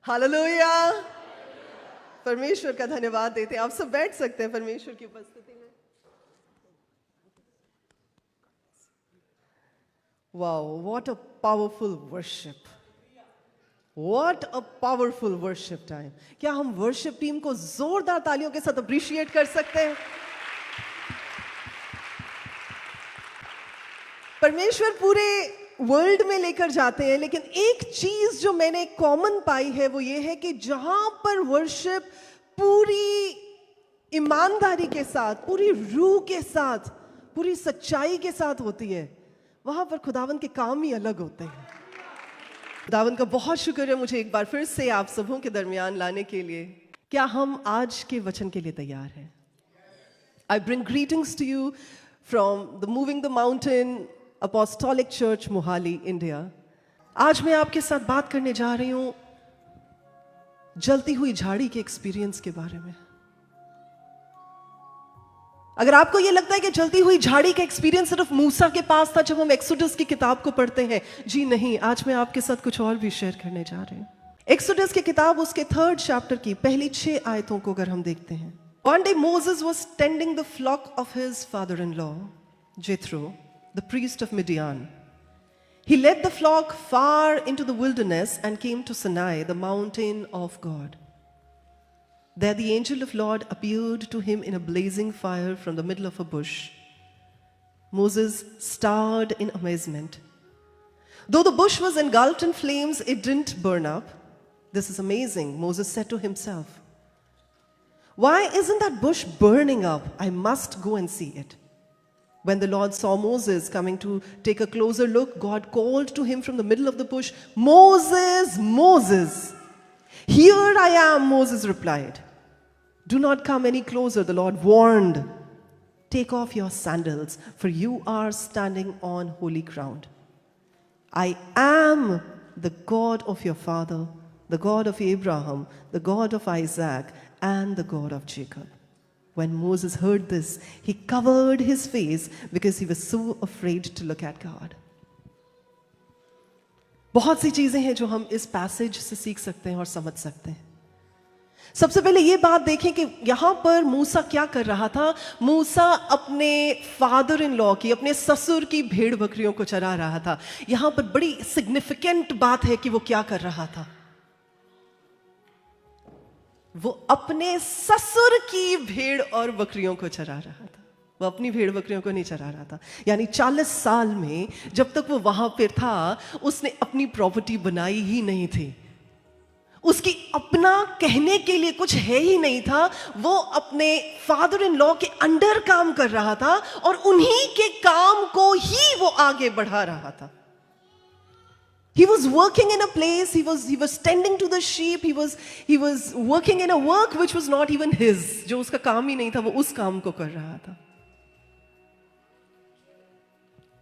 Hallelujah. परमेश्वर का धन्यवाद देते हैं। आप सब बैठ सकते हैं परमेश्वर की उपस्थिति में। Wow, what a powerful worship, what a powerful worship time. क्या हम वर्शिप टीम को जोरदार तालियों के साथ अप्रिशिएट कर सकते हैं? परमेश्वर पूरे वर्ल्ड में लेकर जाते हैं, लेकिन एक चीज जो मैंने कॉमन पाई है वो ये है कि जहां पर वर्शिप पूरी ईमानदारी के साथ, पूरी रूह के साथ, पूरी सच्चाई के साथ होती है, वहां पर खुदावन के काम ही अलग होते हैं। खुदावन का बहुत शुक्र है मुझे एक बार फिर से आप सबों के दरमियान लाने के लिए। क्या हम आज के वचन के लिए तैयार हैं? I bring greetings to you from the Moving the Mountain Apostolic Church, Mohali, India. आज मैं आपके साथ बात करने जा रही हूं जलती हुई झाड़ी के एक्सपीरियंस के बारे में। अगर आपको यह लगता है कि जलती हुई झाड़ी का एक्सपीरियंस सिर्फ मूसा के पास था जब हम एक्सोडस की किताब को पढ़ते हैं, जी नहीं, आज मैं आपके साथ कुछ और भी शेयर करने जा रही हूं। एक्सोडस की किताब उसके 3rd चैप्टर की पहली 6 आयतों को अगर हम देखते हैं। One day Moses was tending the flock of his father-in-law, Jethro, the priest of Midian. He led the flock far into the wilderness and came to Sinai, the mountain of God. There the angel of Lord appeared to him in a blazing fire from the middle of a bush. Moses stared in amazement. Though the bush was engulfed in flames, it didn't burn up. This is amazing, Moses said to himself. Why isn't that bush burning up? I must go and see it. When the Lord saw Moses coming to take a closer look, God called to him from the middle of the bush, Moses, Moses. Here I am, Moses replied. Do not come any closer, the Lord warned. Take off your sandals, for you are standing on holy ground. I am the God of your father, the God of Abraham, the God of Isaac, and the God of Jacob. When Moses heard this, he covered his face because he was so afraid to look at God. बहुत सी चीजें हैं जो हम इस passage से सीख सकते हैं और समझ सकते हैं। सबसे पहले ये बात देखें कि यहां पर मूसा क्या कर रहा था। मूसा अपने फादर इन लॉ की, अपने ससुर की भेड़ बकरियों को चरा रहा था। यहां पर बड़ी सिग्निफिकेंट बात है कि वो क्या कर रहा था। वो अपने ससुर की भेड़ और बकरियों को चरा रहा था, वो अपनी भेड़ बकरियों को नहीं चरा रहा था। यानी 40 साल में जब तक वो वहां पर था, उसने अपनी प्रॉपर्टी बनाई ही नहीं थी। उसकी अपना कहने के लिए कुछ है ही नहीं था। वो अपने फादर इन लॉ के अंडर काम कर रहा था और उन्हीं के काम को ही वो आगे बढ़ा रहा था। He was working in a place, he was tending to the sheep, he was working in a work which was not even his. जो उसका काम ही नहीं था, वो उस काम को कर रहा था।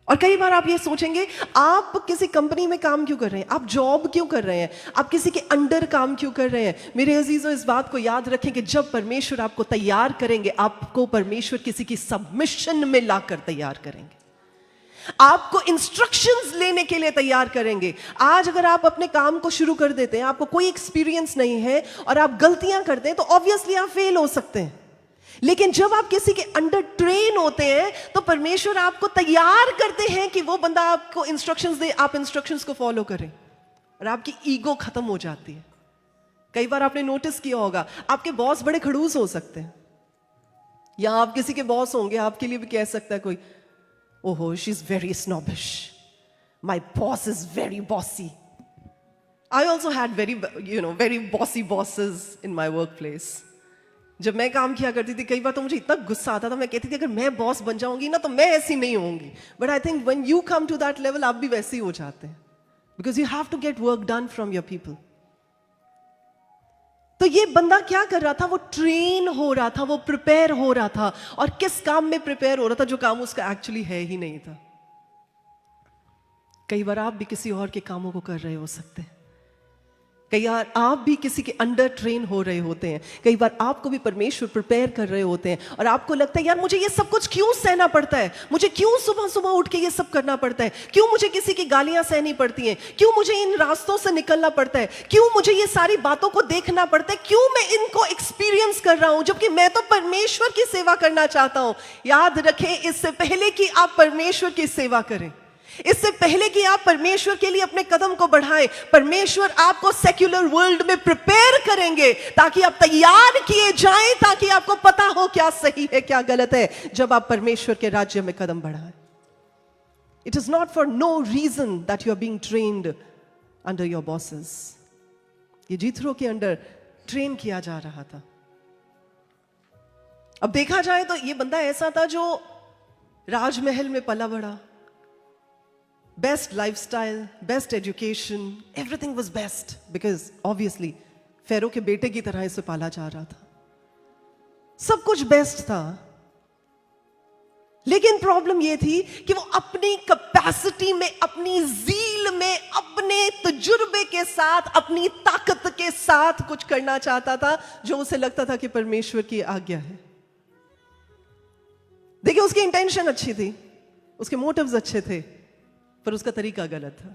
और कई बार आप ये सोचेंगे, आप किसी कंपनी में काम क्यों कर रहे हैं, आप जॉब क्यों कर रहे हैं, आप किसी के अंडर काम क्यों कर रहे हैं। मेरे अजीजों, इस बात को याद रखें कि जब परमेश्वर आपको तैयार करेंगे, आपको परमेश्वर किसी की सबमिशन में लाकर तैयार करेंगे, आपको इंस्ट्रक्शंस लेने के लिए तैयार करेंगे। आज अगर आप अपने काम को शुरू कर देते हैं, आपको कोई एक्सपीरियंस नहीं है और आप गलतियां करते हैं, तो ऑब्वियसली आप फेल हो सकते हैं। लेकिन जब आप किसी के अंडर ट्रेन होते हैं, तो परमेश्वर आपको तैयार करते हैं कि वो बंदा आपको इंस्ट्रक्शंस दे, आप इंस्ट्रक्शंस को फॉलो करें और आपकी ईगो खत्म हो जाती है। कई बार आपने नोटिस किया होगा, आपके बॉस बड़े खड़ूस हो सकते हैं, या आप किसी के बॉस होंगे, आपके लिए भी कह सकता है कोई, ओहो, she is very snobbish, my boss is very bossy. I also had very bossy bosses in my work place. जब मैं काम किया करती थी, कई बार तो मुझे इतना गुस्सा आता था, मैं कहती थी अगर मैं बॉस बन जाऊंगी ना तो मैं ऐसी नहीं होंगी। But I think when you come to that level, आप भी वैसे ही हो जाते हैं, because you have to get work done from your people. तो ये बंदा क्या कर रहा था, वो ट्रेन हो रहा था, वो प्रिपेयर हो रहा था। और किस काम में प्रिपेयर हो रहा था, जो काम उसका एक्चुअली है ही नहीं था। कई बार आप भी किसी और के कामों को कर रहे हो सकते हैं। कई बार आप भी किसी के अंडर ट्रेन हो रहे होते हैं, कई बार आपको भी परमेश्वर प्रिपेयर कर रहे होते हैं और आपको लगता है यार मुझे ये सब कुछ क्यों सहना पड़ता है, मुझे क्यों सुबह सुबह उठ के ये सब करना पड़ता है, क्यों मुझे किसी की गालियां सहनी पड़ती हैं, क्यों मुझे इन रास्तों से निकलना पड़ता है, क्यों मुझे ये सारी बातों को देखना पड़ता है, क्यों मैं इनको एक्सपीरियंस कर रहा हूं जबकि मैं तो परमेश्वर की सेवा करना चाहता हूं। याद रखें, इससे पहले कि आप परमेश्वर की सेवा करें, इससे पहले कि आप परमेश्वर के लिए अपने कदम को बढ़ाएं, परमेश्वर आपको सेक्युलर वर्ल्ड में प्रिपेयर करेंगे ताकि आप तैयार किए जाएं, ताकि आपको पता हो क्या सही है क्या गलत है जब आप परमेश्वर के राज्य में कदम बढ़ाएं। It is not for no reason that you are being trained under your bosses. ये जीथरो के अंडर ट्रेन किया जा रहा था। अब देखा जाए तो ये बंदा ऐसा था जो राजमहल में पला बड़ा, best lifestyle, best education, everything was best because obviously Pharaoh के बेटे की तरह इसे पाला जा रहा था, सब कुछ बेस्ट था। लेकिन प्रॉब्लम यह थी कि वो अपनी कैपेसिटी में, अपनी ज़ील में, अपने तजुर्बे के साथ, अपनी ताकत के साथ कुछ करना चाहता था जो उसे लगता था कि परमेश्वर की आज्ञा है। देखिए, उसकी इंटेंशन अच्छी थी, उसके मोटिव्स अच्छे थे, पर उसका तरीका गलत था।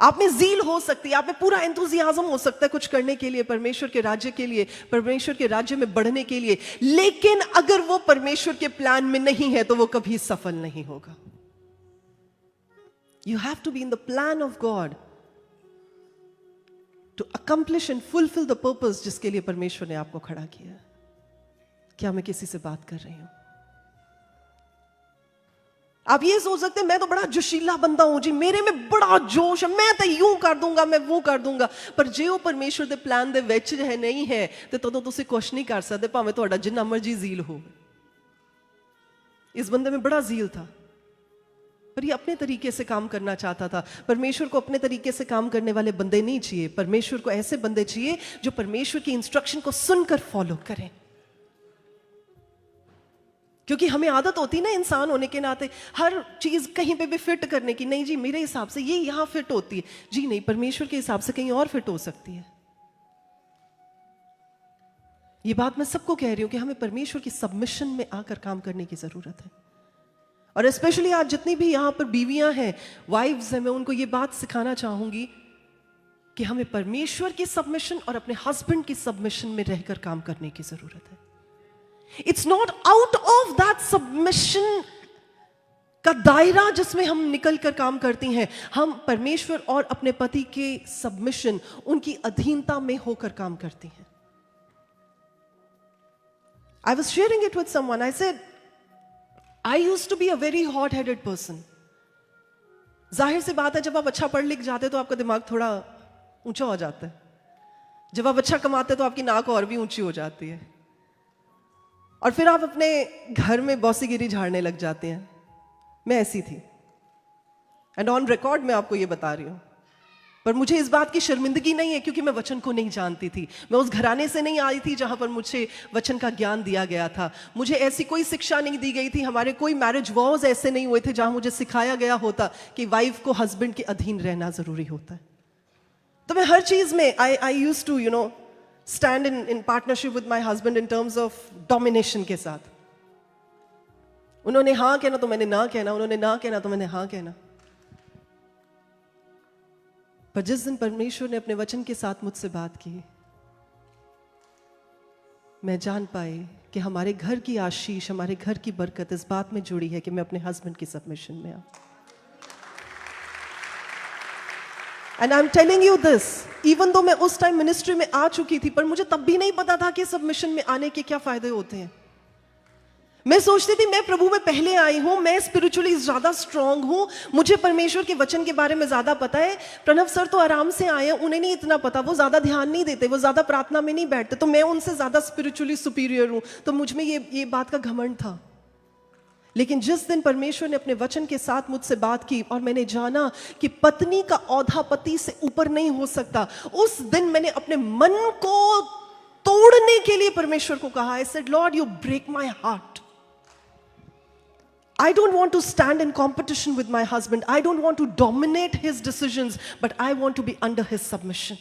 आप में ज़ील हो सकती है, आप में पूरा एंथुसियाज्म हो सकता है कुछ करने के लिए, परमेश्वर के राज्य के लिए, परमेश्वर के राज्य में बढ़ने के लिए, लेकिन अगर वो परमेश्वर के प्लान में नहीं है तो वो कभी सफल नहीं होगा। You have to be in the plan of God to accomplish and fulfil the purpose जिसके लिए परमेश्वर ने आपको खड़ा किया। क्या मैं किसी से बात कर रही हूं? आप ये सोच सकते हैं मैं तो बड़ा जोशीला बंदा हूं जी, मेरे में बड़ा जोश है, मैं तो यूं कर दूंगा, मैं वो कर दूंगा। पर जे वो परमेश्वर दे प्लान दे विच है नहीं है तो तदों तुसीं कुछ नहीं कर सकते, भावें तुहाडा जिन्ना मर्जी ज़ील हो। इस बंदे में बड़ा ज़ील था, पर ये अपने तरीके से काम करना चाहता था। परमेश्वर को अपने तरीके से काम करने वाले बंदे नहीं चाहिए, परमेश्वर को ऐसे बंदे चाहिए जो परमेश्वर की इंस्ट्रक्शन को सुनकर फॉलो करें। क्योंकि हमें आदत होती है ना इंसान होने के नाते हर चीज कहीं पे भी फिट करने की, नहीं जी मेरे हिसाब से ये यहां फिट होती है, जी नहीं परमेश्वर के हिसाब से कहीं और फिट हो सकती है। ये बात मैं सबको कह रही हूं कि हमें परमेश्वर की सबमिशन में आकर काम करने की जरूरत है। और स्पेशली आज जितनी भी यहां पर बीवियां हैं, वाइफ्स हैं, मैं उनको ये बात सिखाना चाहूंगी कि हमें परमेश्वर की सबमिशन और अपने हस्बैंड की सबमिशन में रहकर काम करने की जरूरत है। It's not out of that submission का दायरा जिसमें हम निकल कर काम करती हैं, हम परमेश्वर और अपने पति के सबमिशन, उनकी अधीनता में होकर काम करती हैं। I was sharing it with someone. I said, I used to be a very hot-headed person. जाहिर सी बात है जब आप अच्छा पढ़ लिख जाते तो आपका दिमाग थोड़ा ऊंचा हो जाता है, जब आप अच्छा कमाते तो आपकी नाक और भी ऊंची हो जाती है, और फिर आप अपने घर में बॉसीगिरी झाड़ने लग जाते हैं। मैं ऐसी थी, एंड ऑन रिकॉर्ड मैं आपको ये बता रही हूं। पर मुझे इस बात की शर्मिंदगी नहीं है क्योंकि मैं वचन को नहीं जानती थी। मैं उस घराने से नहीं आई थी जहां पर मुझे वचन का ज्ञान दिया गया था। मुझे ऐसी कोई शिक्षा नहीं दी गई थी, हमारे कोई मैरिज वॉज ऐसे नहीं हुए थे जहां मुझे सिखाया गया होता कि वाइफ को हस्बैंड के अधीन रहना जरूरी होता है। तो मैं हर चीज में I used to stand in partnership with my husband in terms of domination के साथ। उन्होंने हाँ कहना तो मैंने ना कहना, उन्होंने ना कहना तो मैंने हाँ कहना। पर जिस दिन परमेश्वर ने अपने वचन के साथ मुझसे बात की, मैं जान पाई कि हमारे घर की आशीष, हमारे घर की बरकत इस बात में जुड़ी है कि मैं अपने हस्बैंड की सबमिशन में आऊं। And I am telling you this, even though मैं उस टाइम मिनिस्ट्री में आ चुकी थी, पर मुझे तब भी नहीं पता था कि सबमिशन में आने के क्या फायदे होते हैं। मैं सोचती थी मैं प्रभु में पहले आई हूं, मैं स्पिरिचुअली ज्यादा स्ट्रांग हूं, मुझे परमेश्वर के वचन के बारे में ज्यादा पता है। प्रणव सर तो आराम से आए, उन्हें नहीं इतना पता, वो ज्यादा ध्यान नहीं देते, वो ज्यादा प्रार्थना में नहीं बैठते, तो मैं उनसे ज्यादा स्पिरिचुअली सुपीरियर हूं। तो मुझ में ये बात का घमंड था। लेकिन जिस दिन परमेश्वर ने अपने वचन के साथ मुझसे बात की और मैंने जाना कि पत्नी का औधा पति से ऊपर नहीं हो सकता, उस दिन मैंने अपने मन को तोड़ने के लिए परमेश्वर को कहा, I said Lord you break my heart. I don't want to stand in competition with my husband. I don't want to dominate his decisions, but I want to be under his submission.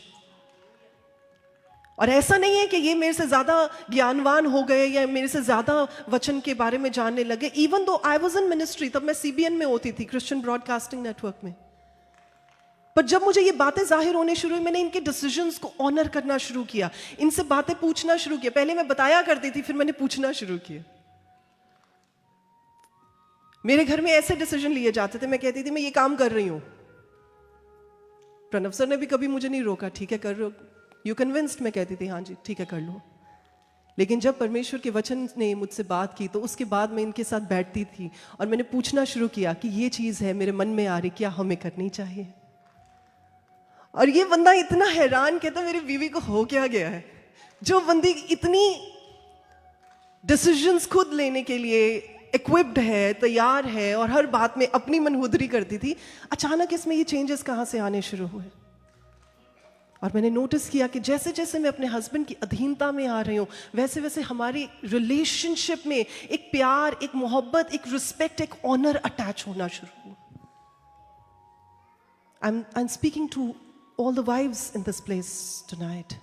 और ऐसा नहीं है कि ये मेरे से ज्यादा ज्ञानवान हो गए या मेरे से ज्यादा वचन के बारे में जानने लगे. Even though I was in ministry, तब मैं CBN में होती थी, क्रिश्चियन ब्रॉडकास्टिंग नेटवर्क में. पर जब मुझे ये बातें जाहिर होने शुरू हुई, मैंने इनके डिसीजंस को ऑनर करना शुरू किया, इनसे बातें पूछना शुरू किया. पहले मैं बताया करती थी, फिर मैंने पूछना शुरू किया. मेरे घर में ऐसे डिसीजन लिए जाते थे, मैं कहती थी मैं ये काम कर रही हूं. प्रणव सर ने भी कभी मुझे नहीं रोका, ठीक है कर रहे हो, यू कन्विंस्ड, मैं कहती थी हाँ जी ठीक है कर लो. लेकिन जब परमेश्वर के वचन ने मुझसे बात की, तो उसके बाद मैं इनके साथ बैठती थी और मैंने पूछना शुरू किया कि ये चीज है मेरे मन में आ रही, क्या हमें करनी चाहिए. और ये बंदा इतना हैरान, कहता मेरी बीवी को हो क्या गया है, जो बंदी इतनी डिसीजंस खुद लेने के लिए इक्विप्ड है, तैयार है और हर बात में अपनी मनहुदरी करती थी, अचानक इसमें ये चेंजेस कहां से आने शुरू हुए. और मैंने नोटिस किया कि जैसे जैसे मैं अपने हस्बैंड की अधीनता में आ रही हूँ, वैसे वैसे हमारी रिलेशनशिप में एक प्यार, एक मोहब्बत, एक रिस्पेक्ट, एक ऑनर अटैच होना शुरू हुआ. I'm speaking to all the wives in this place tonight.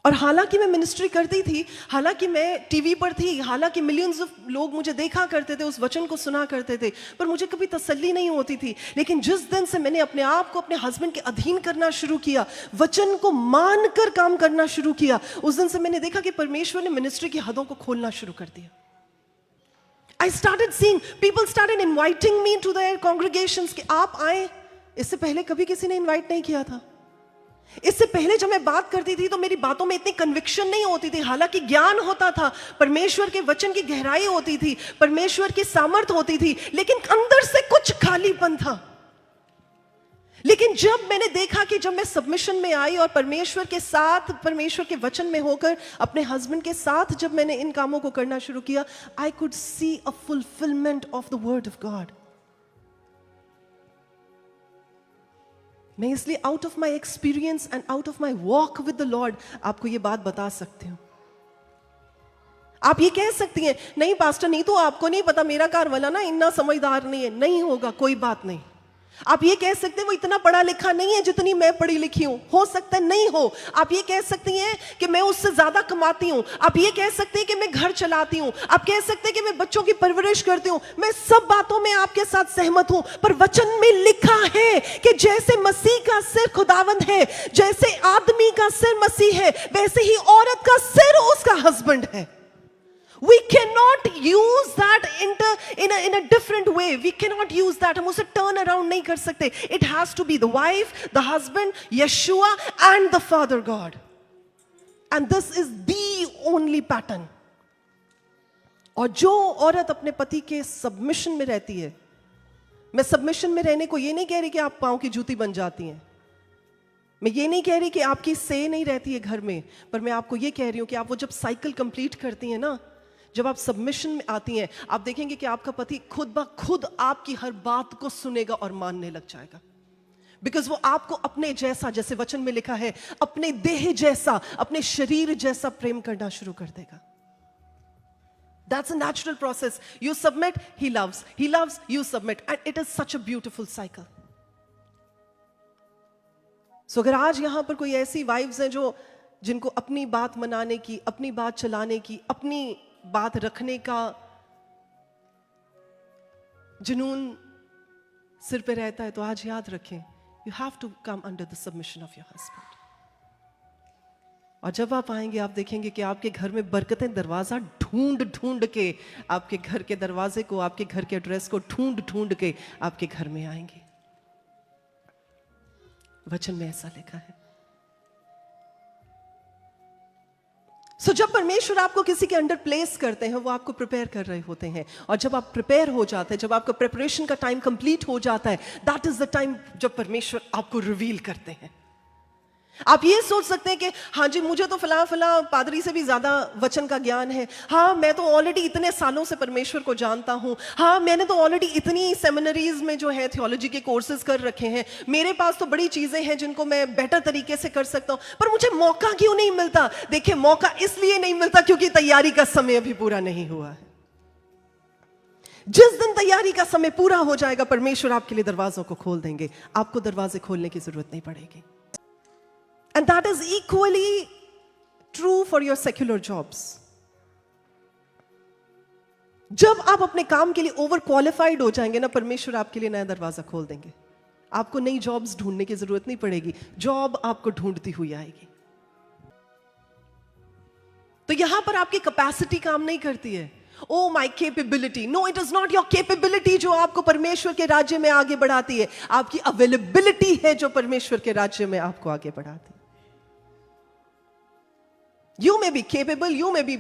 और हालांकि मैं मिनिस्ट्री करती थी, हालांकि मैं टीवी पर थी, हालांकि मिलियंस ऑफ लोग मुझे देखा करते थे, उस वचन को सुना करते थे, पर मुझे कभी तसल्ली नहीं होती थी. लेकिन जिस दिन से मैंने अपने आप को अपने हस्बैंड के अधीन करना शुरू किया, वचन को मानकर काम करना शुरू किया, उस दिन से मैंने देखा कि परमेश्वर ने मिनिस्ट्री की हदों को खोलना शुरू कर दिया. I started seeing people started inviting me to their congregations कि आप आए. इससे पहले कभी किसी ने इनवाइट नहीं किया था. इससे पहले जब मैं बात करती थी तो मेरी बातों में इतनी कन्विक्शन नहीं होती थी, हालांकि ज्ञान होता था, परमेश्वर के वचन की गहराई होती थी, परमेश्वर की सामर्थ होती थी, लेकिन अंदर से कुछ खालीपन था. लेकिन जब मैंने देखा कि जब मैं सबमिशन में आई और परमेश्वर के साथ, परमेश्वर के वचन में होकर अपने हस्बैंड के साथ जब मैंने इन कामों को करना शुरू किया, I could see a fulfilment of the word of God. मैं इसलिए out of my experience and out of my walk with the Lord आपको ये बात बता सकती हूं. आप ये कह सकती हैं नहीं पास्टर, नहीं तो आपको नहीं पता, मेरा कार वाला ना इतना समझदार नहीं है. नहीं होगा, कोई बात नहीं. आप ये कह सकते हैं वो इतना पढ़ा लिखा नहीं है जितनी मैं पढ़ी लिखी हूं, हो सकता है नहीं हो. आप ये कह सकती हैं कि मैं उससे ज्यादा कमाती हूं, आप ये कह सकते हैं कि मैं घर चलाती हूं, आप कह सकते हैं कि मैं बच्चों की परवरिश करती हूं. मैं सब बातों में आपके साथ सहमत हूं, पर वचन में लिखा है कि जैसे मसीह का सिर खुदावंद है, जैसे आदमी का सिर मसीह है, वैसे ही औरत का सिर उसका हस्बैंड है. We cannot use that in a different way. We cannot use that. हम उसे turn around नहीं कर सकते. It has to be the wife, the husband, Yeshua and the Father God. And this is the only pattern. और जो औरत अपने पति के सबमिशन में रहती है, मैं सबमिशन में रहने को ये नहीं कह रही कि आप पांव की जूती बन जाती हैं, मैं ये नहीं कह रही कि आपकी से नहीं रहती है घर में, पर मैं आपको ये कह रही हूं कि आप वो जब साइकिल कंप्लीट करती हैं ना, जब आप सबमिशन में आती हैं, आप देखेंगे कि आपका पति खुद ब खुद आपकी हर बात को सुनेगा और मानने लग जाएगा. बिकॉज वो आपको अपने जैसा, जैसे वचन में लिखा है, अपने देह जैसा, अपने शरीर जैसा प्रेम करना शुरू कर देगा. That's a natural process. You submit, he loves, you submit, and it is such a beautiful cycle. So अगर आज यहां पर कोई ऐसी वाइफ्स हैं जो जिनको अपनी बात मनाने की, अपनी बात चलाने की, अपनी बात रखने का जुनून सिर पे रहता है, तो आज याद रखें, you have to come under the submission of your husband. और जब आप आएंगे, आप देखेंगे कि आपके घर में बरकतें दरवाजा ढूंढ ढूंढ के, आपके घर के दरवाजे को, आपके घर के एड्रेस को ढूंढ ढूंढ के आपके घर में आएंगे. वचन में ऐसा लिखा है. सो जब परमेश्वर आपको किसी के अंडर प्लेस करते हैं, वो आपको प्रिपेयर कर रहे होते हैं. और जब आप प्रिपेयर हो जाते हैं, जब आपका प्रिपरेशन का टाइम कंप्लीट हो जाता है, दैट इज द टाइम जब परमेश्वर आपको रिवील करते हैं. आप ये सोच सकते हैं कि हाँ जी, मुझे तो फला पादरी से भी ज्यादा वचन का ज्ञान है, हाँ मैं तो ऑलरेडी इतने सालों से परमेश्वर को जानता हूँ, हाँ मैंने तो ऑलरेडी इतनी सेमिनरीज में जो है थियोलॉजी के कोर्सेज कर रखे हैं, मेरे पास तो बड़ी चीजें हैं जिनको मैं बेटर तरीके से कर सकता हूँ, पर मुझे मौका क्यों नहीं मिलता. देखिए, मौका इसलिए नहीं मिलता क्योंकि तैयारी का समय अभी पूरा नहीं हुआ है. जिस दिन तैयारी का समय पूरा हो जाएगा, परमेश्वर आपके लिए दरवाजों को खोल देंगे, आपको दरवाजे खोलने की जरूरत नहीं पड़ेगी। And that is equally true for your secular jobs. जब आप अपने काम के लिए ओवर क्वालिफाइड हो जाएंगे ना, परमेश्वर आपके लिए नया दरवाजा खोल देंगे। आपको नई जॉब्स ढूंढने की जरूरत नहीं पड़ेगी, जॉब आपको ढूंढती हुई आएगी। तो यहां पर आपकी कैपेसिटी काम नहीं करती है। Oh my capability, no, it is not your capability जो आपको परमेश्वर के राज्य में आगे बढ़ाती है। आपकी अवेलेबिलिटी है जो परमेश्वर के राज्य में आपको आगे बढ़ाती है। You may be capable, you may be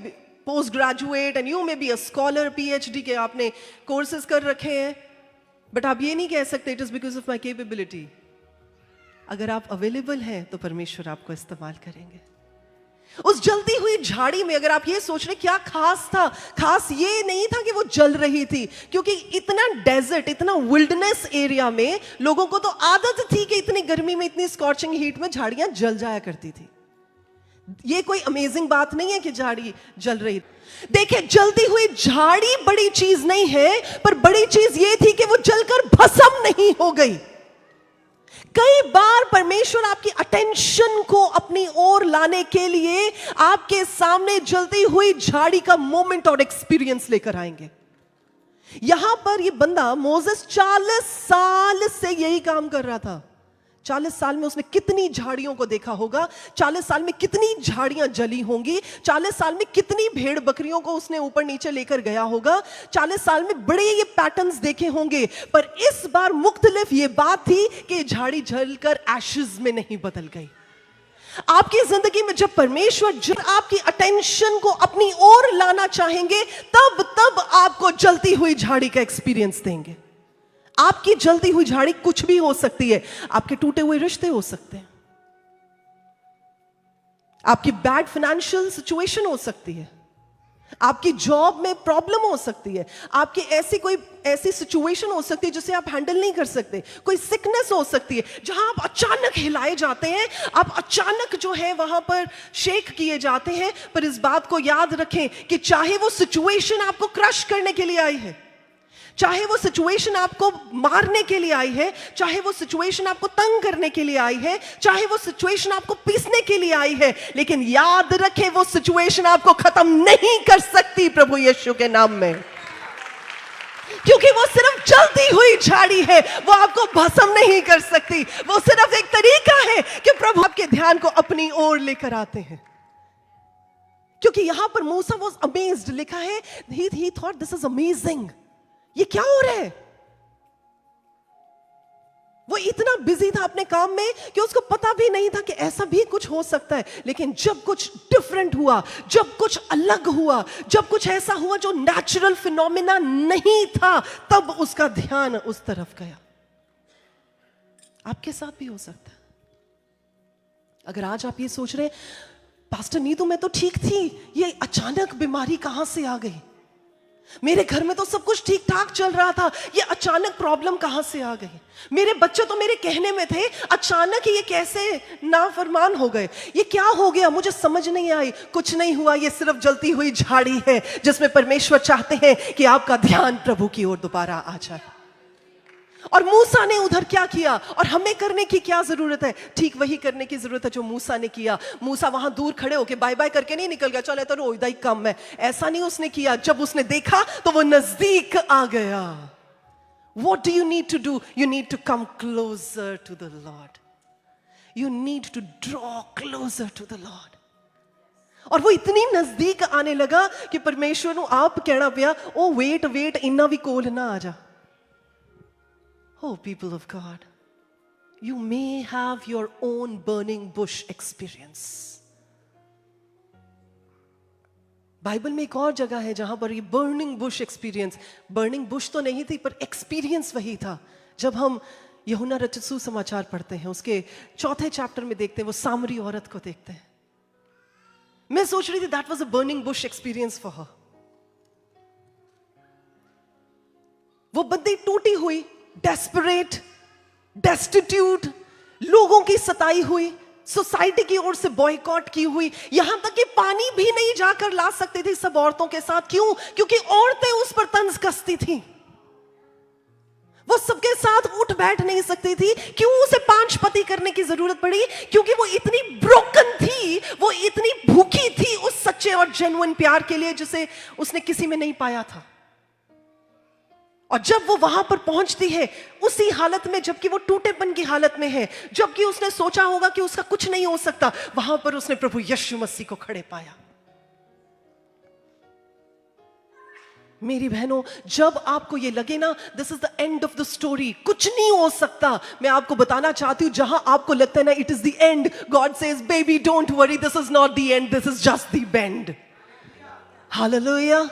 post graduate and you may be a scholar, PhD के आपने कोर्सेज कर रखे हैं, बट आप ये नहीं कह सकते it is because of my capability. अगर आप अवेलेबल हैं तो परमेश्वर आपको इस्तेमाल करेंगे। उस जलती हुई झाड़ी में अगर आप ये सोच रहे क्या खास था, खास ये नहीं था कि वो जल रही थी, क्योंकि इतना डेजर्ट, इतना विल्डनेस एरिया में लोगों को तो आदत थी कि इतनी गर्मी में, इतनी स्कॉचिंग हीट में झाड़ियां जल जाया करती थी। ये कोई अमेजिंग बात नहीं है कि झाड़ी जल रही। देखिए, जलती हुई झाड़ी बड़ी चीज नहीं है, पर बड़ी चीज ये थी कि वो जलकर भस्म नहीं हो गई। कई बार परमेश्वर आपकी अटेंशन को अपनी ओर लाने के लिए आपके सामने जलती हुई झाड़ी का मोमेंट और एक्सपीरियंस लेकर आएंगे। यहां पर ये बंदा मोसेस 40 साल से यही काम कर रहा था। 40 साल में उसने कितनी झाड़ियों को देखा होगा, 40 साल में कितनी झाड़ियां जली होंगी, 40 साल में कितनी भेड़ बकरियों को उसने ऊपर नीचे लेकर गया होगा, 40 साल में बड़े ये पैटर्न्स देखे होंगे। पर इस बार मुख्तलिफ ये बात थी कि झाड़ी जलकर एशेज में नहीं बदल गई। आपकी जिंदगी में जब परमेश्वर आपकी अटेंशन को अपनी ओर लाना चाहेंगे, तब आपको जलती हुई झाड़ी का एक्सपीरियंस देंगे। आपकी जलती हुई झाड़ी कुछ भी हो सकती है। आपके टूटे हुए रिश्ते हो सकते हैं, आपकी बैड फाइनेंशियल सिचुएशन हो सकती है, आपकी जॉब में प्रॉब्लम हो सकती है, आपकी ऐसी सिचुएशन हो सकती है जिसे आप हैंडल नहीं कर सकते, कोई सिकनेस हो सकती है जहां आप अचानक हिलाए जाते हैं, आप अचानक जो है वहां पर शेक किए जाते हैं। पर इस बात को याद रखें कि चाहे वो सिचुएशन आपको क्रश करने के लिए आई है, चाहे वो सिचुएशन आपको मारने के लिए आई है, चाहे वो सिचुएशन आपको तंग करने के लिए आई है, चाहे वो सिचुएशन आपको पीसने के लिए आई है, लेकिन याद रखें वो सिचुएशन आपको खत्म नहीं कर सकती प्रभु यीशु के नाम में, क्योंकि वो सिर्फ जलती हुई झाड़ी है, वो आपको भस्म नहीं कर सकती। वो सिर्फ एक तरीका है कि प्रभु आपके ध्यान को अपनी ओर लेकर आते हैं। क्योंकि यहां पर मूसा वाज अमेज्ड लिखा है, he thought this is amazing, ये क्या हो रहा है। वो इतना बिजी था अपने काम में कि उसको पता भी नहीं था कि ऐसा भी कुछ हो सकता है। लेकिन जब कुछ डिफरेंट हुआ, जब कुछ अलग हुआ, जब कुछ ऐसा हुआ जो नेचुरल फिनोमिना नहीं था, तब उसका ध्यान उस तरफ गया। आपके साथ भी हो सकता है। अगर आज आप ये सोच रहे हैं, पास्टर नीतू मैं तो ठीक थी, ये अचानक बीमारी कहां से आ गई, मेरे घर में तो सब कुछ ठीक ठाक चल रहा था, ये अचानक प्रॉब्लम कहां से आ गई, मेरे बच्चे तो मेरे कहने में थे, अचानक ये कैसे नाफरमान हो गए, ये क्या हो गया, मुझे समझ नहीं आई। कुछ नहीं हुआ, ये सिर्फ जलती हुई झाड़ी है जिसमें परमेश्वर चाहते हैं कि आपका ध्यान प्रभु की ओर दोबारा आ जाए। और मूसा ने उधर क्या किया, और हमें करने की क्या जरूरत है? ठीक वही करने की जरूरत है जो मूसा ने किया। मूसा वहां दूर खड़े होके बाय बाय करके नहीं निकल गया, चले तो रोईदा ही कम है, ऐसा नहीं उसने किया। जब उसने देखा तो वो नजदीक आ गया। What do you need to do? You need to come closer to the Lord. You need to draw closer to the Lord. और वो इतनी नजदीक आने लगा कि परमेश्वर ਨੂੰ आप कहना पिया, ओ वेट इन्ना भी कोल ना आ जा। Oh, people of God, you may have your own burning bush experience. Bible में एक और जगह है जहां पर ये burning Bush experience, burning Bush तो नहीं थी पर एक्सपीरियंस वही था। जब हम यूहन्ना रचित सुसमाचार पढ़ते हैं, उसके 4th चैप्टर में देखते हैं, वो सामरी औरत को देखते हैं। मैं सोच रही थी that was a burning Bush experience for her. वो बंदी टूटी हुई, डेस्परेट, डेस्टिट्यूट, लोगों की सताई हुई, सोसाइटी की ओर से बॉयकॉट की हुई, यहां तक कि पानी भी नहीं जाकर ला सकती थी सब औरतों के साथ। क्यों? क्योंकि औरतें उस पर तंज कसती थी। वो सबके साथ उठ बैठ नहीं सकती थी। क्यों उसे 5 पति करने की जरूरत पड़ी? क्योंकि वो इतनी ब्रोकन थी, वो इतनी भूखी थी उस सच्चे और जेन्युइन प्यार के लिए जिसे उसने किसी में नहीं पाया था। और जब वो वहां पर पहुंचती है उसी हालत में, जबकि वो टूटेपन की हालत में है, जबकि उसने सोचा होगा कि उसका कुछ नहीं हो सकता, वहां पर उसने प्रभु यीशु मसीह को खड़े पाया। मेरी बहनों, जब आपको ये लगे ना this is the end of the story, कुछ नहीं हो सकता, मैं आपको बताना चाहती हूं जहां आपको लगता है ना it is the end, God says baby don't worry, this is not the end, this is just the bend. Hallelujah.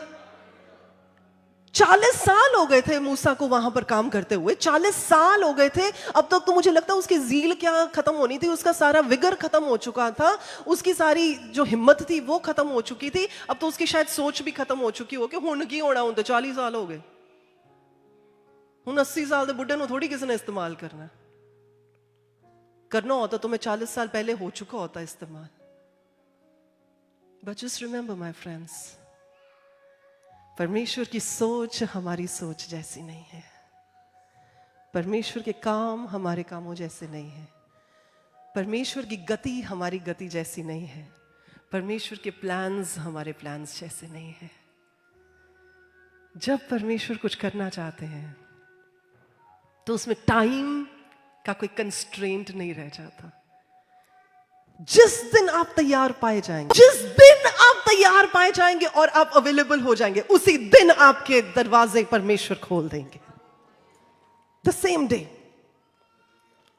40 साल हो गए थे मूसा को वहां पर काम करते हुए, 40 साल हो गए थे। अब तक तो मुझे लगता है उसकी जील क्या खत्म होनी थी, उसका सारा विगर खत्म हो चुका था, उसकी सारी जो हिम्मत थी वो खत्म हो चुकी थी। अब तो उसकी शायद सोच भी खत्म हो चुकी हो कि हुण की होना, हूं तो 40 साल हो गए, हूं 80 साल के बुढ़े थोड़ी किसी ने इस्तेमाल करना होता तो मैं 40 साल पहले हो चुका होता इस्तेमाल। But just remember my friends, परमेश्वर की सोच हमारी सोच जैसी नहीं है, परमेश्वर के काम हमारे कामों जैसे नहीं है, परमेश्वर की गति हमारी गति जैसी नहीं है, परमेश्वर के प्लान्स हमारे प्लान्स जैसे नहीं है। जब परमेश्वर कुछ करना चाहते हैं तो उसमें टाइम का कोई कंस्ट्रेंट नहीं रह जाता। जिस दिन आप तैयार पाए जाएंगे, जिस दिन आप तैयार पाए जाएंगे और आप अवेलेबल हो जाएंगे, उसी दिन आपके दरवाजे परमेश्वर खोल देंगे। The same day.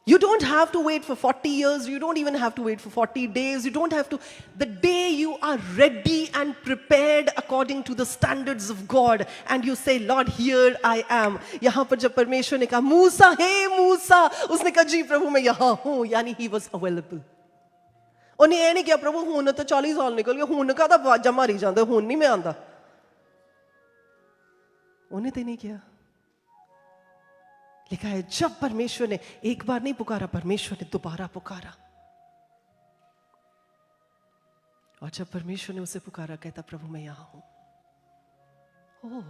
You don't have to wait for 40 years. You don't even have to wait for 40 days. You don't have to. The day you are ready and prepared according to the standards of God and you say, Lord, here I am. यहाँ पर जब परमेश्वर ने कहा मूसा, हे मूसा, उसने कहा जी प्रभु मैं यहाँ हूँ, यानी he was available. उन्हें ये नहीं किया प्रभु हुन तो 40 साल निकल गए, हुन का तो वाजा मारी जाता, हुन नहीं मैं आंदा, उन्हें तो नहीं किया। लिखा है जब परमेश्वर ने एक बार नहीं पुकारा, परमेश्वर ने दोबारा पुकारा, और जब परमेश्वर ने उसे पुकारा कहता प्रभु मैं यहां हूं। ओह,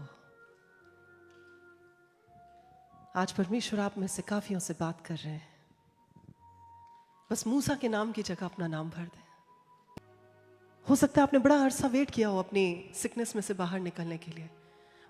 आज परमेश्वर आप में से काफियों से बात कर रहे हैं, बस मूसा के नाम की जगह अपना नाम भर दें। हो सकता है आपने बड़ा अरसा वेट किया हो अपनी सिकनेस में से बाहर निकलने के लिए,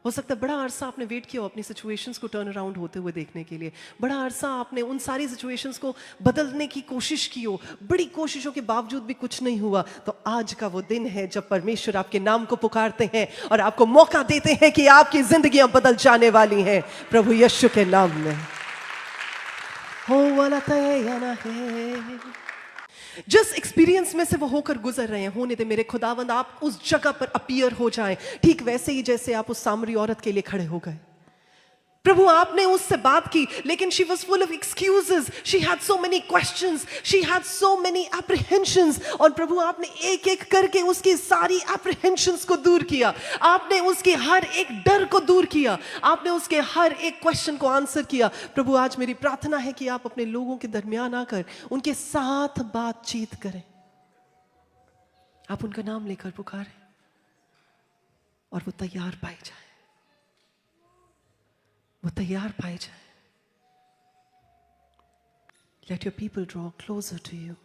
हो सकता है बड़ा अरसा आपने वेट किया हो अपनी सिचुएशंस को टर्न अराउंड होते हुए देखने के लिए, बड़ा अरसा आपने उन सारी सिचुएशंस को बदलने की कोशिश की हो, बड़ी कोशिशों के बावजूद भी कुछ नहीं हुआ। तो आज का वो दिन है जब परमेश्वर आपके नाम को पुकारते हैं और आपको मौका देते हैं कि आपकी जिंदगियां बदल जाने वाली हैं प्रभु यीशु के नाम में। हो वाला तैयार है। जिस एक्सपीरियंस में से वो होकर गुजर रहे हैं, होने दे मेरे खुदावंद आप उस जगह पर अपीयर हो जाएं, ठीक वैसे ही जैसे आप उस सामरी औरत के लिए खड़े हो गए। प्रभु आपने उससे बात की लेकिन she was full of excuses, she had so many questions, she had so many apprehensions, और प्रभु आपने एक एक करके उसकी सारी एप्रीहेंशंस को दूर किया, आपने उसके हर एक डर को दूर किया, आपने उसके हर एक क्वेश्चन को आंसर किया। प्रभु आज मेरी प्रार्थना है कि आप अपने लोगों के दरमियान आकर उनके साथ बातचीत करें, आप उनका नाम लेकर पुकारें और वो तैयार पाए जाए, वो तैयार पाए जाए। Let your people draw closer to you.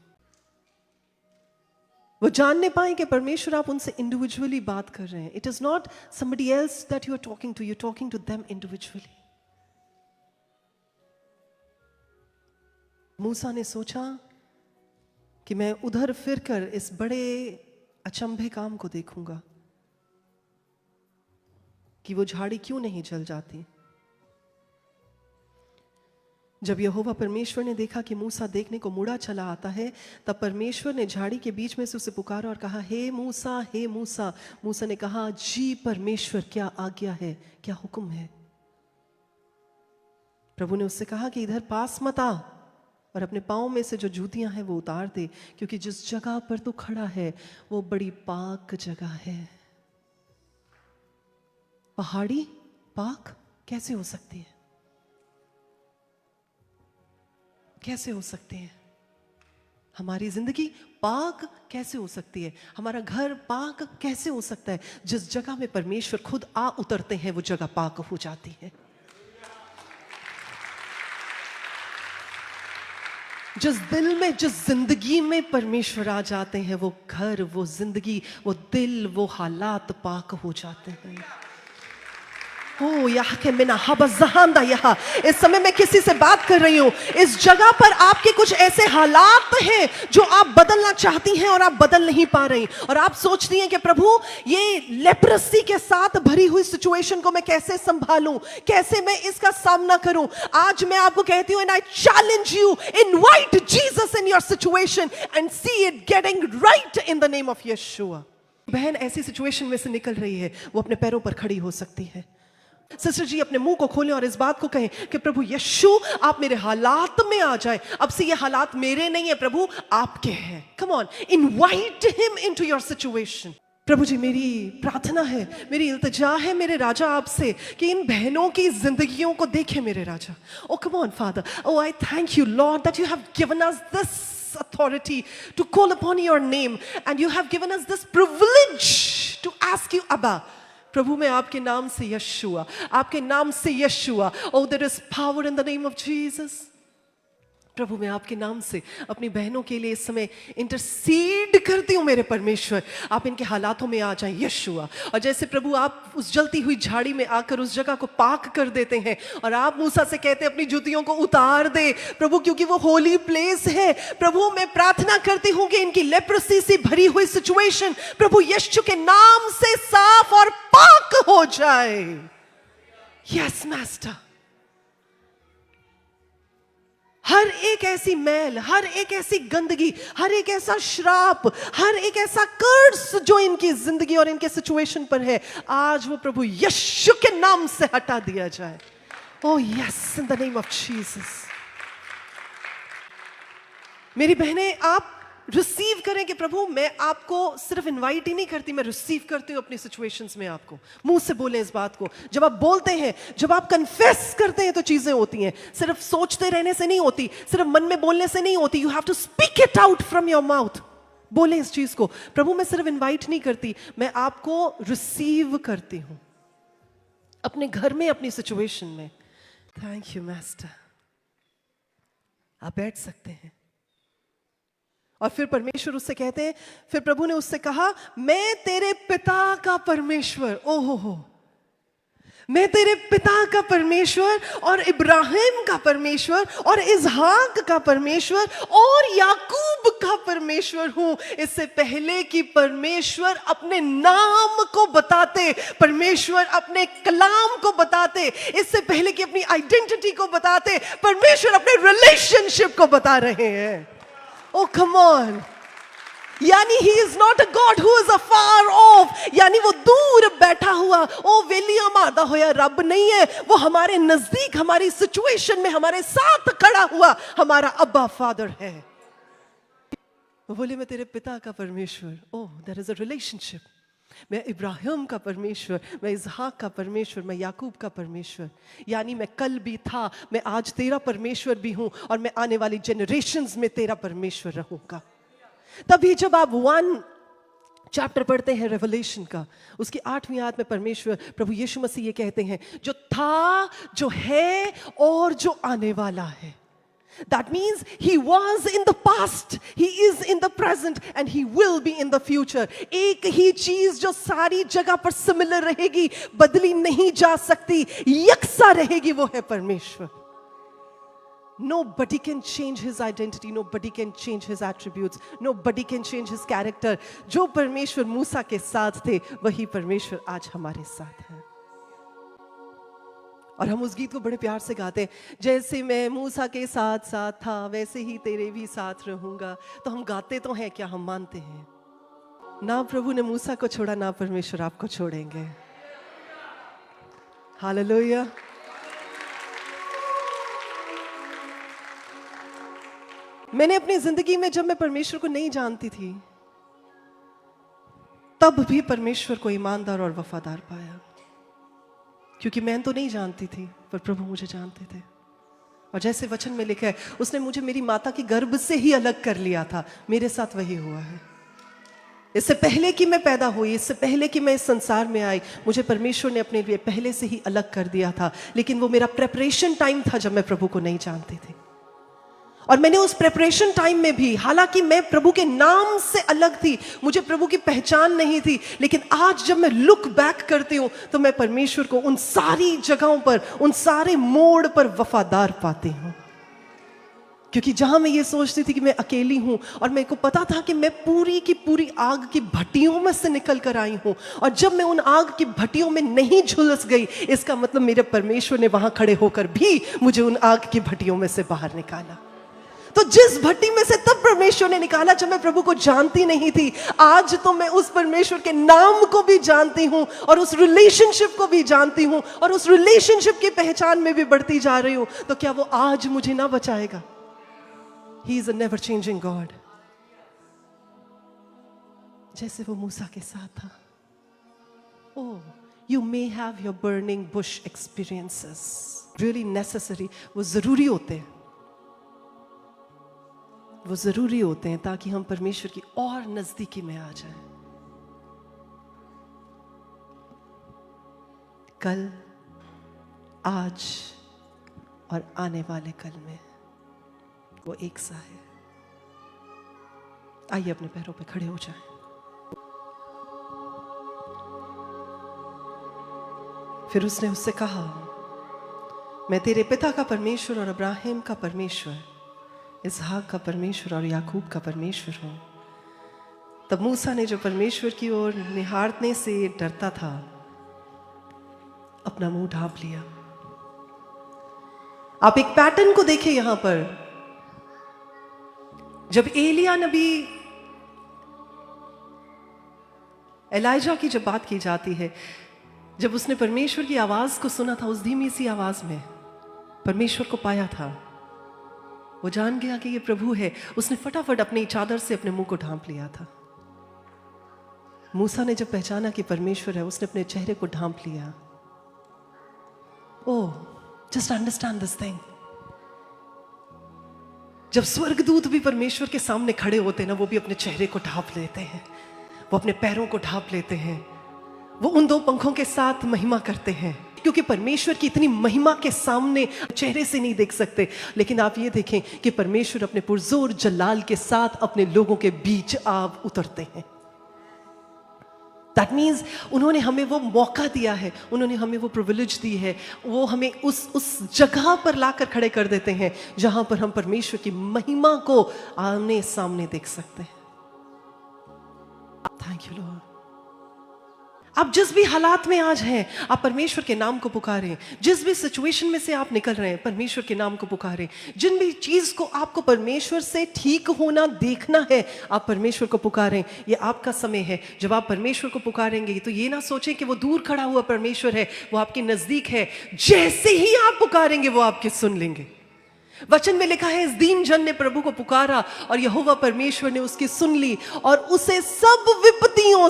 वो जानने पाए कि परमेश्वर आप उनसे इंडिविजुअली बात कर रहे हैं। It is not somebody else that you are talking to, you're talking to them individually. मूसा ने सोचा कि मैं उधर फिरकर इस बड़े अचंभे काम को देखूंगा कि वो झाड़ी क्यों नहीं जल जाती। जब यहोवा परमेश्वर ने देखा कि मूसा देखने को मुड़ा चला आता है, तब परमेश्वर ने झाड़ी के बीच में से उसे पुकारा और कहा हे मूसा, हे मूसा। मूसा ने कहा जी परमेश्वर, क्या आज्ञा है, क्या हुक्म है। प्रभु ने उससे कहा कि इधर पास मत आ और अपने पाँव में से जो जूतियां हैं वो उतार दे, क्योंकि जिस जगह पर तू खड़ा है वो बड़ी पाक जगह है। पहाड़ी पाक कैसे हो सकती है, कैसे हो सकती है? हमारी जिंदगी पाक कैसे हो सकती है? हमारा घर पाक कैसे हो सकता है? जिस जगह में परमेश्वर खुद आ उतरते हैं वो जगह पाक हो जाती है। जिस दिल में, जिस जिंदगी में परमेश्वर आ जाते हैं, वो घर, वो जिंदगी, वो दिल, वो हालात पाक हो जाते हैं। ओ यहाँ के मिना हबज़हांदा यहाँ, इस समय मैं किसी से बात कर रही हूँ, इस जगह पर आपके कुछ ऐसे हालात हैं जो आप बदलना चाहती हैं और आप बदल नहीं पा रही, और आप सोचती हैं कि प्रभु ये लेप्रेसी के साथ भरी हुई सिचुएशन को मैं कैसे संभालूं, कैसे मैं इसका सामना करूं। आज मैं आपको कहती हूँ, and I challenge you, invite Jesus in your situation and see it getting right in the name of Yeshua. बहन ऐसी सिचुएशन में से निकल रही है, वो अपने पैरों पर खड़ी हो सकती है। सिस्टर जी अपने मुंह को खोलें और इस बात को कहें कि प्रभु यीशु आप मेरे हालात में आ जाए, अब से ये हालात मेरे नहीं है प्रभु, आपके हैं। Come on, invite him into your situation. प्रभु जी मेरी प्रार्थना है, मेरी इल्तिजा है मेरे राजा आपसे कि इन बहनों की जिंदगियों को देखें मेरे राजा। Oh come on Father, oh I thank you Lord that you have given us this authority to call upon your name, and you have given us this privilege to ask you Abba. प्रभु मैं आपके नाम से यशुआ, आपके नाम से यशुआ, oh there is power in the name of Jesus। प्रभु मैं आपके नाम से अपनी बहनों के लिए इस समय इंटरसीड करती हूँ मेरे परमेश्वर, आप इनके हालातों में आ जाएं यीशुआ। और जैसे प्रभु आप उस जलती हुई झाड़ी में आकर उस जगह को पाक कर देते हैं और आप मूसा से कहते हैं अपनी जूतियों को उतार दे प्रभु, क्योंकि वो होली प्लेस है। प्रभु मैं प्रार्थना करती हूँ कि इनकी लेप्रेसी से भरी हुई सिचुएशन प्रभु यीशु के नाम से साफ और पाक हो जाए। यस मास्टर, हर एक ऐसी मैल, हर एक ऐसी गंदगी, हर एक ऐसा श्राप, हर एक ऐसा कर्स जो इनकी जिंदगी और इनके सिचुएशन पर है, आज वो प्रभु यीशु के नाम से हटा दिया जाए। Oh yes, in the name of Jesus. मेरी बहनें आप रिसीव करें कि प्रभु मैं आपको सिर्फ इनवाइट ही नहीं करती, मैं रिसीव करती हूँ अपनी सिचुएशंस में। आपको मुंह से बोलें इस बात को। जब आप बोलते हैं, जब आप कन्फेस करते हैं तो चीजें होती हैं। सिर्फ सोचते रहने से नहीं होती, सिर्फ मन में बोलने से नहीं होती। You have to speak it out from your mouth. बोले इस चीज को, प्रभु मैं सिर्फ इनवाइट नहीं करती, मैं आपको रिसीव करती हूं अपने घर में, अपनी सिचुएशन में। Thank you master. आप बैठ सकते हैं। और फिर परमेश्वर उससे कहते हैं, फिर प्रभु ने उससे कहा मैं तेरे पिता का परमेश्वर, ओहो हो, मैं तेरे पिता का परमेश्वर और इब्राहिम का परमेश्वर और इजहाक का परमेश्वर और याकूब का परमेश्वर हूं। इससे पहले कि परमेश्वर अपने नाम को बताते, परमेश्वर अपने कलाम को बताते, इससे पहले कि अपनी आइडेंटिटी को बताते, परमेश्वर अपने रिलेशनशिप को बता रहे हैं। Oh come on, यानी he is not a God who is afar off, यानी वो दूर बैठा हुआ ओ वेलिया मारदा होया रब नहीं है, वो हमारे नजदीक, हमारी सिचुएशन में हमारे साथ खड़ा हुआ हमारा अब्बा फादर है। वो बोले मैं तेरे पिता का परमेश्वर, ओह there is a relationship। मैं इब्राहिम का परमेश्वर, मैं इजहाक का परमेश्वर, मैं याकूब का परमेश्वर, यानी मैं कल भी था, मैं आज तेरा परमेश्वर भी हूं और मैं आने वाली जनरेशंस में तेरा परमेश्वर रहूंगा। तभी जब आप 1 चैप्टर पढ़ते हैं रेवलेशन का, उसकी 8वीं आयत में परमेश्वर प्रभु यीशु मसीह ये कहते हैं, जो था, जो है और जो आने वाला है। That means he was in the past, he is in the present and he will be in the future। एक ही चीज जो सारी जगह पर सिमिलर रहेगी, बदली नहीं जा सकती, यकसा रहेगी, वो है परमेश्वर। Nobody can change his identity, nobody can change his attributes, nobody can change his character। जो परमेश्वर मूसा के साथ थे, वही परमेश्वर आज हमारे साथ है। और हम उस गीत को बड़े प्यार से गाते हैं, जैसे मैं मूसा के साथ साथ था वैसे ही तेरे भी साथ रहूंगा। तो हम गाते तो हैं, क्या हम मानते हैं? ना प्रभु ने मूसा को छोड़ा, ना परमेश्वर आपको छोड़ेंगे। हालेलुया। मैंने अपनी जिंदगी में जब मैं परमेश्वर को नहीं जानती थी, तब भी परमेश्वर को ईमानदार और वफादार पाया, क्योंकि मैं तो नहीं जानती थी पर प्रभु मुझे जानते थे। और जैसे वचन में लिखा है, उसने मुझे मेरी माता के गर्भ से ही अलग कर लिया था। मेरे साथ वही हुआ है। इससे पहले कि मैं पैदा हुई, इससे पहले कि मैं इस संसार में आई, मुझे परमेश्वर ने अपने लिए पहले से ही अलग कर दिया था। लेकिन वो मेरा प्रेपरेशन टाइम था जब मैं प्रभु को नहीं जानती थी। और मैंने उस प्रेपरेशन टाइम में भी, हालांकि मैं प्रभु के नाम से अलग थी, मुझे प्रभु की पहचान नहीं थी, लेकिन आज जब मैं लुक बैक करती हूं तो मैं परमेश्वर को उन सारी जगहों पर, उन सारे मोड़ पर वफादार पाती हूं। क्योंकि जहां मैं ये सोचती थी कि मैं अकेली हूं और मेरे को पता था कि मैं पूरी की पूरी आग की भट्टियों में से निकल कर आई हूं, और जब मैं उन आग की भट्टियों में नहीं झुलस गई, इसका मतलब मेरे परमेश्वर ने वहां खड़े होकर भी मुझे उन आग की भट्टियों में से बाहर निकाला। तो जिस भट्टी में से तब परमेश्वर ने निकाला जब मैं प्रभु को जानती नहीं थी, आज तो मैं उस परमेश्वर के नाम को भी जानती हूं और उस रिलेशनशिप को भी जानती हूं और उस रिलेशनशिप की पहचान में भी बढ़ती जा रही हूं। तो क्या वो आज मुझे ना बचाएगा? He is a never changing God. जैसे वो मूसा के साथ था। Oh, you may have your burning bush experiences. Really necessary. वो जरूरी होते हैं, वो जरूरी होते हैं ताकि हम परमेश्वर की और नजदीकी में आ जाएं। कल, आज और आने वाले कल में वो एक सा है। आइए अपने पैरों पे खड़े हो जाएं। फिर उसने उससे कहा, मैं तेरे पिता का परमेश्वर और अब्राहम का परमेश्वर, इसहाक का परमेश्वर और याकूब का परमेश्वर हूं। तब मूसा ने, जो परमेश्वर की ओर निहारने से डरता था, अपना मुंह ढांप लिया। आप एक पैटर्न को देखें यहां पर। जब एलिया नबी, एलाइजा की जब बात की जाती है, जब उसने परमेश्वर की आवाज को सुना था, उस धीमी सी आवाज में परमेश्वर को पाया था, वो जान गया कि ये प्रभु है। उसने फटाफट अपनी चादर से अपने मुंह को ढांप लिया था। मूसा ने जब पहचाना कि परमेश्वर है, उसने अपने चेहरे को ढांप लिया। ओह, जस्ट अंडरस्टैंड दिस थिंग। जब स्वर्गदूत भी परमेश्वर के सामने खड़े होते हैं ना, वो भी अपने चेहरे को ढांप लेते हैं, वो अपने पैरों को ढांप लेते हैं, वो उन दो पंखों के साथ महिमा करते हैं, क्योंकि परमेश्वर की इतनी महिमा के सामने चेहरे से नहीं देख सकते। लेकिन आप ये देखें कि परमेश्वर अपने पुरजोर जलाल के साथ अपने लोगों के बीच आप उतरते हैं। दैट मीन्स उन्होंने हमें वो मौका दिया है, उन्होंने हमें वो प्रिविलेज दी है, वो हमें उस जगह पर लाकर खड़े कर देते हैं जहां पर हम परमेश्वर की महिमा को आमने सामने देख सकते हैं। Thank you Lord. आप जिस भी हालात में आज हैं, आप परमेश्वर के नाम को पुकारें। जिस भी सिचुएशन में से आप निकल रहे हैं, परमेश्वर के नाम को पुकारें। जिन भी चीज को आपको परमेश्वर से ठीक होना देखना है, आप परमेश्वर को पुकारें। ये आपका समय है। जब आप परमेश्वर को पुकारेंगे तो ये ना सोचें कि वो दूर खड़ा हुआ परमेश्वर है, वो आपके नजदीक है। जैसे ही आप पुकारेंगे वो आपके सुन लेंगे। वचन में लिखा है, इस दीन जन ने प्रभु को पुकारा और यहोवा परमेश्वर ने उसकी सुन ली और उसे सब विपत्तियों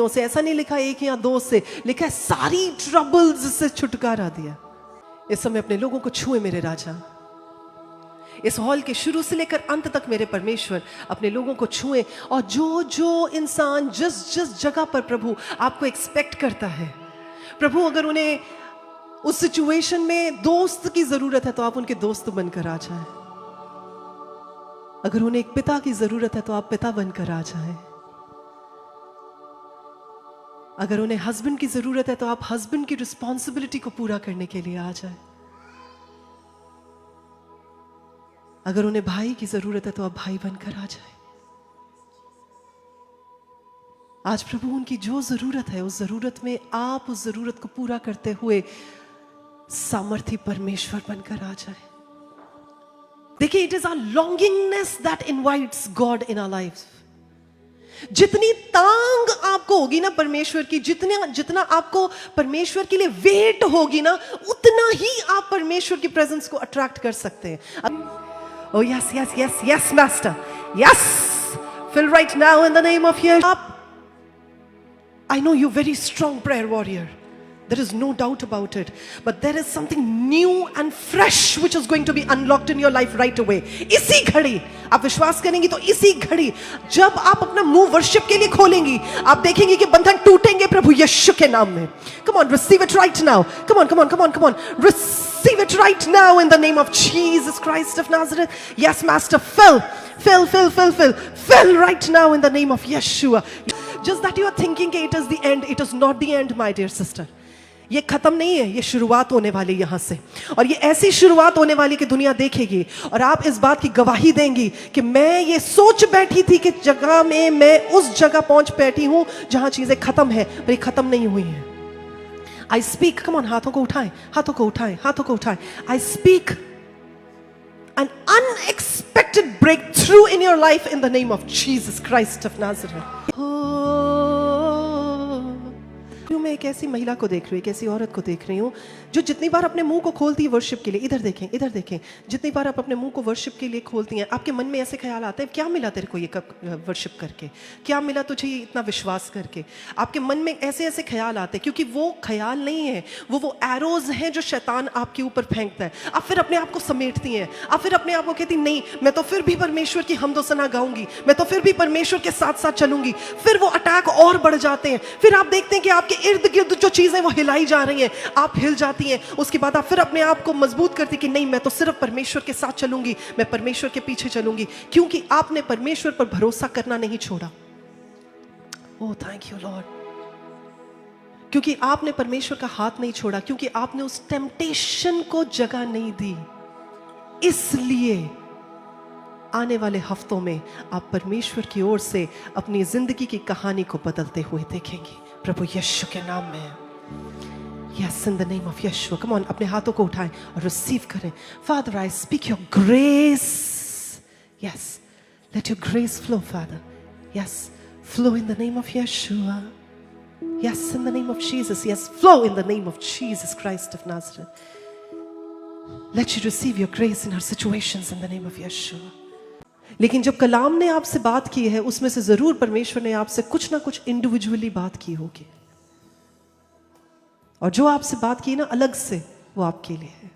से, ऐसा नहीं लिखा एक या दो से, लिखा है सारी ट्रबल्स से छुटकारा दिया। इस समय अपने लोगों को छुए मेरे राजा। इस हॉल के शुरू से लेकर अंत तक मेरे परमेश्वर अपने लोगों को छुए। और जो जो इंसान जिस जगह पर प्रभु आपको एक्सपेक्ट करता है, प्रभु अगर उन्हें उस सिचुएशन में दोस्त की जरूरत है तो आप उनके दोस्त बनकर आ जाएं। अगर उन्हें एक पिता की जरूरत है तो आप पिता बनकर आ जाएं। अगर उन्हें हस्बैंड की जरूरत है तो आप हस्बैंड की रिस्पॉन्सिबिलिटी को पूरा करने के लिए आ जाएं। अगर उन्हें भाई की जरूरत है तो आप भाई बनकर आ जाएं। आज प्रभु उनकी जो जरूरत है, उस जरूरत में आप उस जरूरत को पूरा करते हुए सामर्थी परमेश्वर बनकर आ जाए। देखिए, it is our longingness that invites God in our life. जितनी तांग आपको होगी ना परमेश्वर की, जितना आपको परमेश्वर के लिए वेट होगी ना, उतना ही आप परमेश्वर की प्रेजेंस को अट्रैक्ट कर सकते हैं। Oh yes, yes, yes, yes, Master. Yes. Fill right now in the name of Yeshua. I know you're very strong prayer warrior. There is no doubt about it. But there is something new and fresh which is going to be unlocked in your life right away. इसी घड़ी आप विश्वास करेंगी तो इसी घड़ी जब आप अपना मुंह वर्शिप के लिए खोलेंगी, आप देखेंगे कि बंधन टूटेंगे प्रभु यीशु के नाम में। Come on, receive it right now. Come on, come on, come on, come on. Receive receive it right now in the name of Jesus Christ of Nazareth. Yes, Master, fill right now in the name of Yeshua. Just that you are thinking it is the end, it is not the end, my dear sister. ये खत्म नहीं है, ये शुरुआत होने वाली यहाँ से, और ये ऐसी शुरुआत होने वाली कि दुनिया देखेगी और आप इस बात की गवाही देंगी कि मैं ये सोच बैठी थी कि जगह में मैं उस जगह पहुंच बैठी हूं जहां चीजें खत्म है, पर ये खत्म नहीं हुई हैं. आई स्पीक, कम ऑन, हाथों को उठाएं, हाथों को उठाएं, हाथों को उठाएं. I speak an unexpected breakthrough in your life in the name of Jesus Christ of Nazareth. मैं एक ऐसी महिला को देख रही हूँ, एक ऐसी औरत को देख रही हूँ जो जितनी बार अपने मुंह को खोलती है वर्शिप के लिए, इधर देखें, इधर देखें, जितनी बार आप अपने मुंह को वर्शिप के लिए खोलती हैं, आपके मन में ऐसे ख्याल आते हैं, क्या मिला तेरे को ये वर्शिप करके, क्या मिला तुझे ये इतना विश्वास करके. आपके मन में ऐसे ऐसे ख्याल आते हैं, क्योंकि वो ख्याल नहीं है, वो एरोज हैं जो शैतान आपके ऊपर फेंकता है. आप फिर अपने आप को समेटती हैं, आप फिर अपने आप को कहती नहीं, मैं तो फिर भी परमेश्वर की हमदो सना गाऊंगी, मैं तो फिर भी परमेश्वर के साथ साथ चलूंगी. फिर वो अटैक और बढ़ जाते हैं, फिर आप देखते हैं कि आपके इर्द गिर्द जो चीजें वो हिलाई जा रही हैं, आप हिल जाती हैं. उसके बाद आप फिर अपने आप को मजबूत करती कि नहीं, मैं तो सिर्फ परमेश्वर के साथ चलूंगी, मैं परमेश्वर के पीछे चलूंगी, क्योंकि आपने परमेश्वर पर भरोसा करना नहीं छोड़ा. Oh thank you Lord. क्योंकि आपने परमेश्वर का हाथ नहीं छोड़ा, क्योंकि आपने उस टेम्पटेशन को जगह नहीं दी. इसलिए आने वाले हफ्तों में आप परमेश्वर की ओर से अपनी जिंदगी की कहानी को बदलते हुए देखेंगे, प्रभु यीशु के नाम में. Yes, in the name of Yeshua. Come on, अपने हाथों को उठाएं और रिसीव करें. Father, I speak your grace. Yes, let your grace flow, Father. Yes, flow in the name of Yeshua. Yes, in the name of Jesus. Yes, flow in the name of Jesus Christ of Nazareth. Let you receive your grace in our situations in the name of Yeshua. लेकिन जब कलाम ने आपसे बात की है, उसमें से जरूर परमेश्वर ने आपसे कुछ ना कुछ इंडिविजुअली बात की होगी, और जो आपसे बात की ना अलग से, वो आपके लिए है.